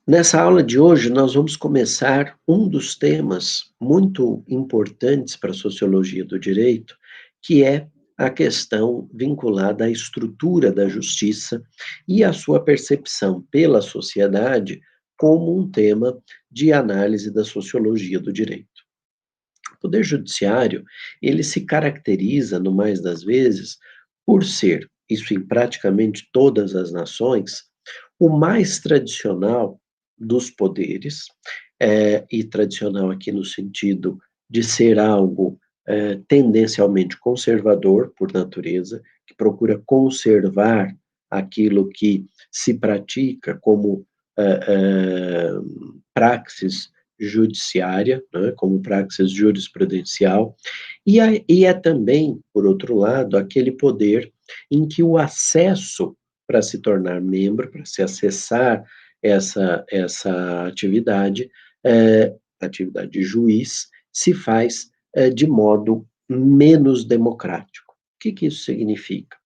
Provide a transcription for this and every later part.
Nessa aula de hoje, nós vamos começar um dos temas muito importantes para a sociologia do direito, que é a questão vinculada à estrutura da justiça e a sua percepção pela sociedade como um tema de análise da sociologia do direito. O Poder Judiciário, ele se caracteriza, no mais das vezes, por ser, isso em praticamente todas as nações, o mais tradicional dos poderes, e tradicional aqui no sentido de ser algo tendencialmente conservador por natureza, que procura conservar aquilo que se pratica como praxis judiciária, né, como praxis jurisprudencial, e é também, por outro lado, aquele poder em que o acesso para se tornar membro, para se acessar essa atividade, atividade de juiz, se faz de modo menos democrático. O que que isso significa?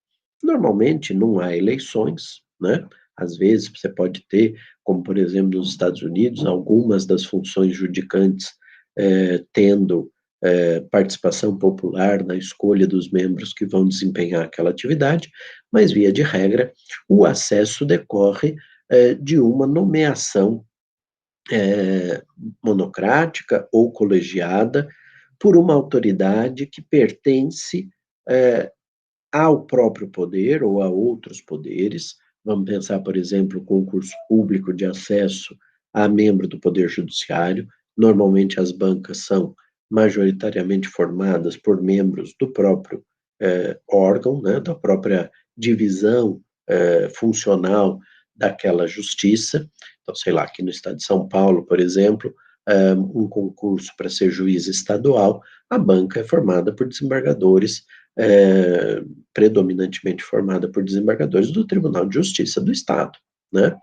Normalmente não há eleições, né? Às vezes você pode ter, como por exemplo nos Estados Unidos, algumas das funções judicantes tendo participação popular na escolha dos membros que vão desempenhar aquela atividade, mas via de regra o acesso decorre de uma nomeação eh, monocrática ou colegiada por uma autoridade que pertence eh, ao próprio poder ou a outros poderes. Vamos pensar, por exemplo, o concurso público de acesso a membro do Poder Judiciário. Normalmente as bancas são majoritariamente formadas por membros do próprio órgão, né, da própria divisão funcional daquela justiça. Então, sei lá, aqui no estado de São Paulo, por exemplo, um concurso para ser juiz estadual, a banca é formada por desembargadores é, predominantemente formada por desembargadores do Tribunal de Justiça do Estado, né?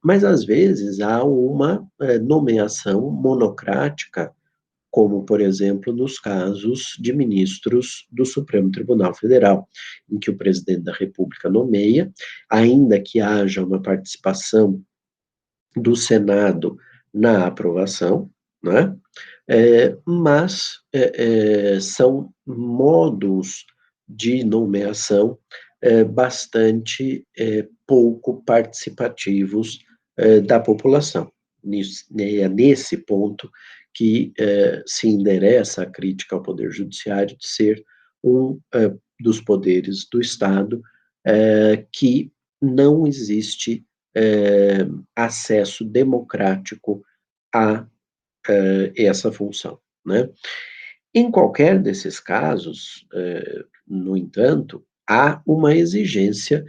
Mas às vezes há uma nomeação monocrática, como por exemplo nos casos de ministros do Supremo Tribunal Federal, em que o presidente da República nomeia, ainda que haja uma participação do Senado na aprovação, né? Mas são modos de nomeação bastante pouco participativos da população. É nesse ponto que se endereça a crítica ao Poder Judiciário de ser um dos poderes do Estado que não existe acesso democrático a essa função, né? Em qualquer desses casos, no entanto, há uma exigência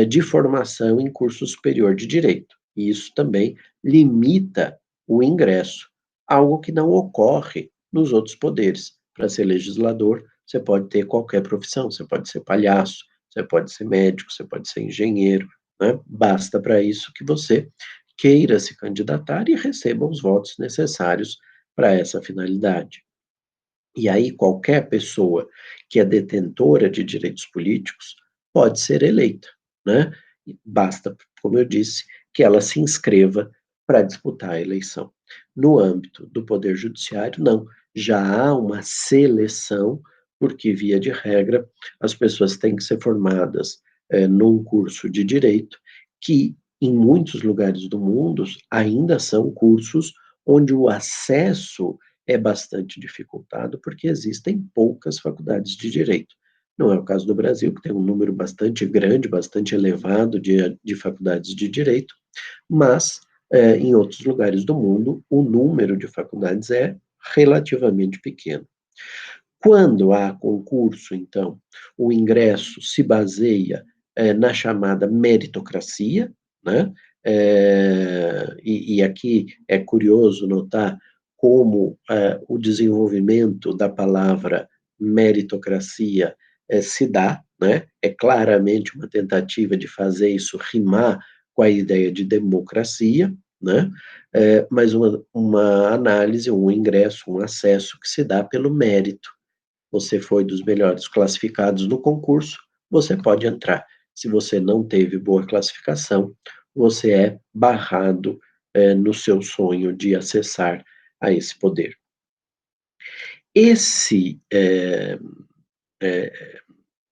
de formação em curso superior de direito, e isso também limita o ingresso, algo que não ocorre nos outros poderes. Para ser legislador, você pode ter qualquer profissão, você pode ser palhaço, você pode ser médico, você pode ser engenheiro, né? Basta para isso que você queira se candidatar e receba os votos necessários para essa finalidade. E aí, qualquer pessoa que é detentora de direitos políticos pode ser eleita, né? Basta, como eu disse, que ela se inscreva para disputar a eleição. No âmbito do Poder Judiciário, não. Já há uma seleção, porque, via de regra, as pessoas têm que ser formadas num curso de direito, que, em muitos lugares do mundo, ainda são cursos onde o acesso é bastante dificultado porque existem poucas faculdades de direito. Não é o caso do Brasil, que tem um número bastante grande, bastante elevado de faculdades de direito, mas em outros lugares do mundo o número de faculdades é relativamente pequeno. Quando há concurso, então, o ingresso se baseia na chamada meritocracia, né? E aqui é curioso notar como o desenvolvimento da palavra meritocracia se dá, né? É claramente uma tentativa de fazer isso rimar com a ideia de democracia, né? Mas uma análise, um ingresso, um acesso que se dá pelo mérito. Você foi dos melhores classificados no concurso, você pode entrar. Se você não teve boa classificação, você é barrado, no seu sonho de acessar a esse poder. Esse,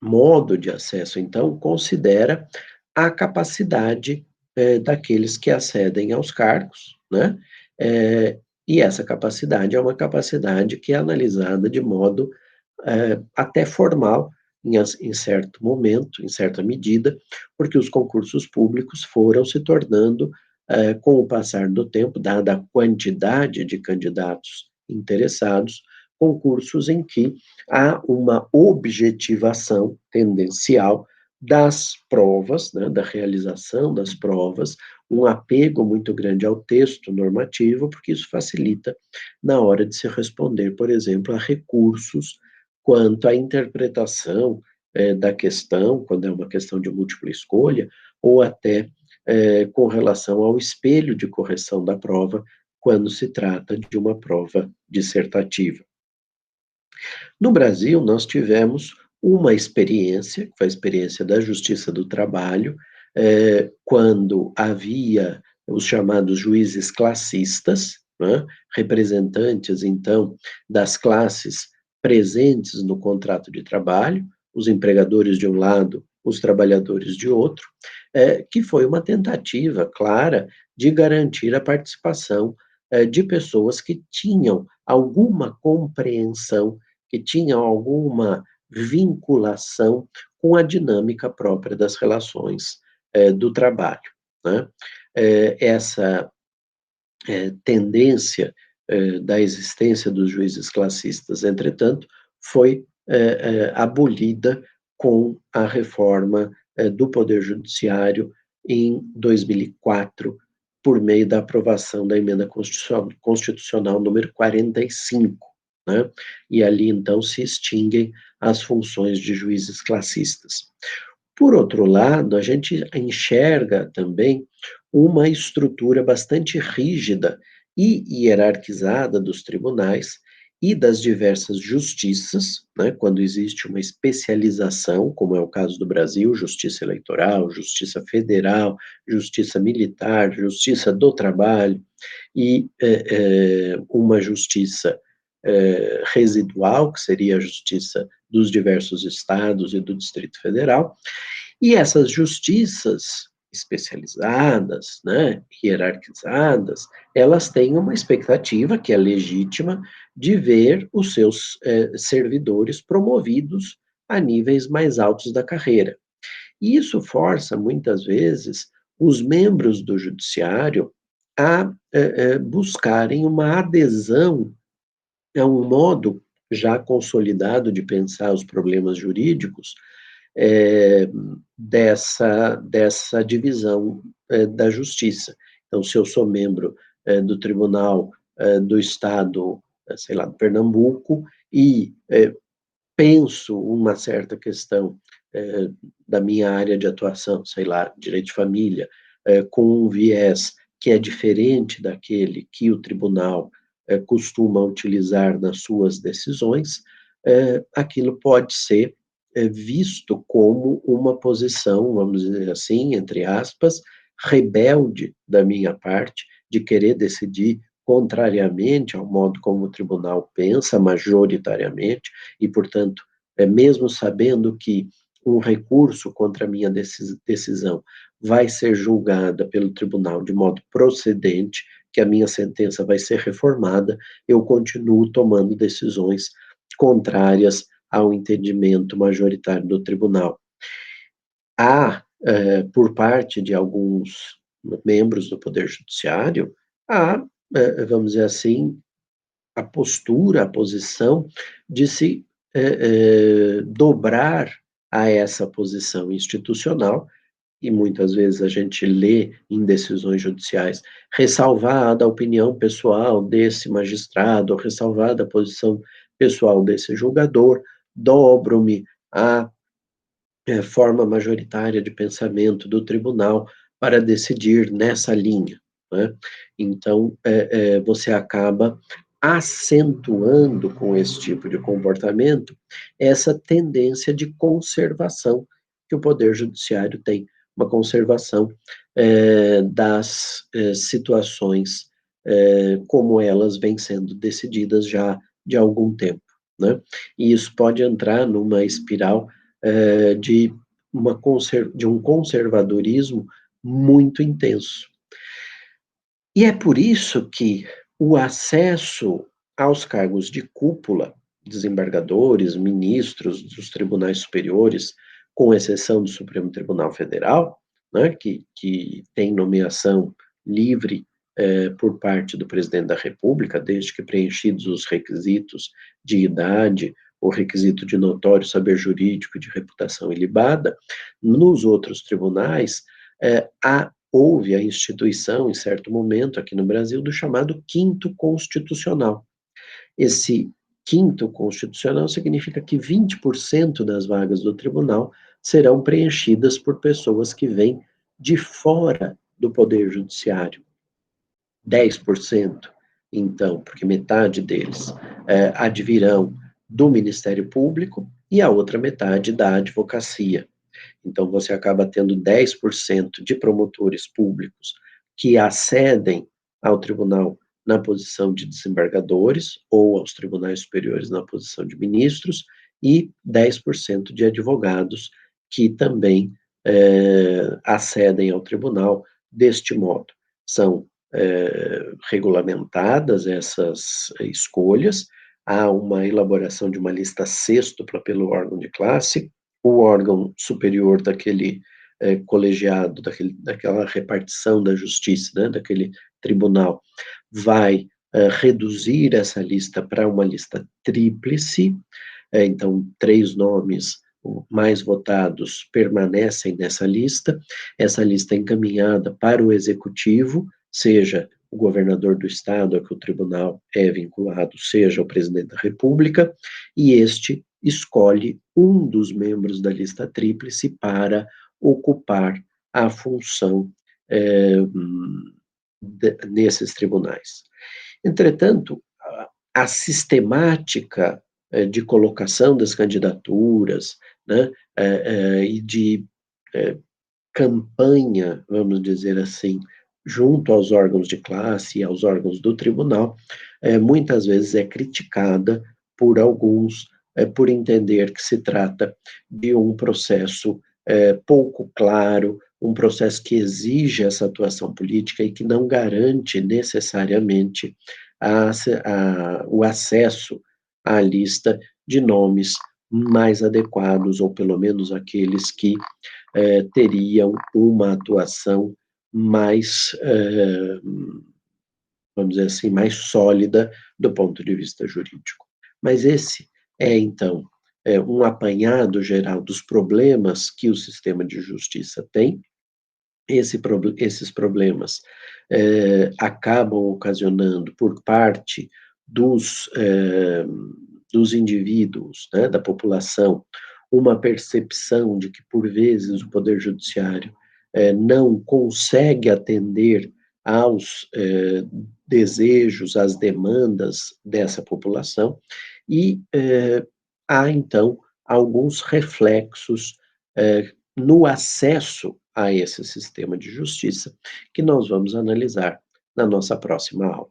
modo de acesso, então, considera a capacidade, daqueles que acedem aos cargos, né, e essa capacidade é uma capacidade que é analisada de modo, até formal, em certo momento, em certa medida, porque os concursos públicos foram se tornando, com o passar do tempo, dada a quantidade de candidatos interessados, concursos em que há uma objetivação tendencial das provas, né, da realização das provas, um apego muito grande ao texto normativo, porque isso facilita na hora de se responder, por exemplo, a recursos quanto à interpretação, da questão, quando é uma questão de múltipla escolha, ou até, com relação ao espelho de correção da prova, quando se trata de uma prova dissertativa. No Brasil, nós tivemos uma experiência, que foi a experiência da Justiça do Trabalho, quando havia os chamados juízes classistas, né, representantes, então, das classes presentes no contrato de trabalho, os empregadores de um lado, os trabalhadores de outro, que foi uma tentativa clara de garantir a participação, de pessoas que tinham alguma compreensão, que tinham alguma vinculação com a dinâmica própria das relações, do trabalho, né. Essa, tendência, da existência dos juízes classistas, entretanto, foi, abolida com a reforma, do Poder Judiciário em 2004, por meio da aprovação da emenda constitucional número 45, né, e ali então se extinguem as funções de juízes classistas. Por outro lado, a gente enxerga também uma estrutura bastante rígida e hierarquizada dos tribunais e das diversas justiças, né, quando existe uma especialização, como é o caso do Brasil, justiça eleitoral, justiça federal, justiça militar, justiça do trabalho e uma justiça residual, que seria a justiça dos diversos estados e do Distrito Federal, e essas justiças especializadas, né, hierarquizadas, elas têm uma expectativa, que é legítima, de ver os seus servidores promovidos a níveis mais altos da carreira. E isso força, muitas vezes, os membros do judiciário a buscarem uma adesão a um modo já consolidado de pensar os problemas jurídicos, eh, dessa divisão, da justiça. Então, se eu sou membro, do tribunal, do estado, sei lá, de Pernambuco, e, penso uma certa questão, da minha área de atuação, sei lá, direito de família, com um viés que é diferente daquele que o tribunal, costuma utilizar nas suas decisões, aquilo pode ser, visto como uma posição, vamos dizer assim, entre aspas, rebelde da minha parte, de querer decidir contrariamente ao modo como o tribunal pensa majoritariamente, e, portanto, mesmo sabendo que um recurso contra a minha decisão vai ser julgada pelo tribunal de modo procedente, que a minha sentença vai ser reformada, eu continuo tomando decisões contrárias ao entendimento majoritário do tribunal. Há, por parte de alguns membros do Poder Judiciário, há, vamos dizer assim, a postura, a posição de se dobrar a essa posição institucional, e muitas vezes a gente lê em decisões judiciais, ressalvada a opinião pessoal desse magistrado, ou ressalvada a posição pessoal desse julgador, dobro-me à forma majoritária de pensamento do tribunal para decidir nessa linha, né. Então, você acaba acentuando com esse tipo de comportamento essa tendência de conservação que o poder judiciário tem, uma conservação das situações como elas vêm sendo decididas já de algum tempo, né? E isso pode entrar numa espiral de de um conservadorismo muito intenso. E é por isso que o acesso aos cargos de cúpula, desembargadores, ministros dos tribunais superiores, com exceção do Supremo Tribunal Federal, né, que tem nomeação livre por parte do presidente da República, desde que preenchidos os requisitos de idade, o requisito de notório saber jurídico, de reputação ilibada, nos outros tribunais, houve a instituição, em certo momento, aqui no Brasil, do chamado quinto constitucional. Esse quinto constitucional significa que 20% das vagas do tribunal serão preenchidas por pessoas que vêm de fora do poder judiciário. 10%, então, porque metade deles advirão do Ministério Público e a outra metade da advocacia. Então, você acaba tendo 10% de promotores públicos que acedem ao tribunal na posição de desembargadores ou aos tribunais superiores na posição de ministros e 10% de advogados que também acedem ao tribunal deste modo. São regulamentadas essas escolhas, há uma elaboração de uma lista sêxtupla pelo órgão de classe, o órgão superior daquele colegiado, daquela repartição da justiça, né, daquele tribunal, vai reduzir essa lista para uma lista tríplice, então 3 nomes mais votados permanecem nessa lista, essa lista é encaminhada para o executivo, seja o governador do estado a que o tribunal é vinculado, seja o presidente da república, e este escolhe um dos membros da lista tríplice para ocupar a função nesses tribunais. Entretanto, a sistemática de colocação das candidaturas, né, e de campanha, vamos dizer assim, junto aos órgãos de classe e aos órgãos do tribunal, muitas vezes é criticada por alguns, por entender que se trata de um processo pouco claro, um processo que exige essa atuação política e que não garante necessariamente o acesso à lista de nomes mais adequados, ou pelo menos aqueles que teriam uma atuação mais, vamos dizer assim, mais sólida do ponto de vista jurídico. Mas esse é, então, um apanhado geral dos problemas que o sistema de justiça tem. Esses problemas acabam ocasionando, por parte dos indivíduos, né, da população, uma percepção de que, por vezes, o Poder Judiciário não consegue atender aos desejos, às demandas dessa população, e há, então, alguns reflexos no acesso a esse sistema de justiça, que nós vamos analisar na nossa próxima aula.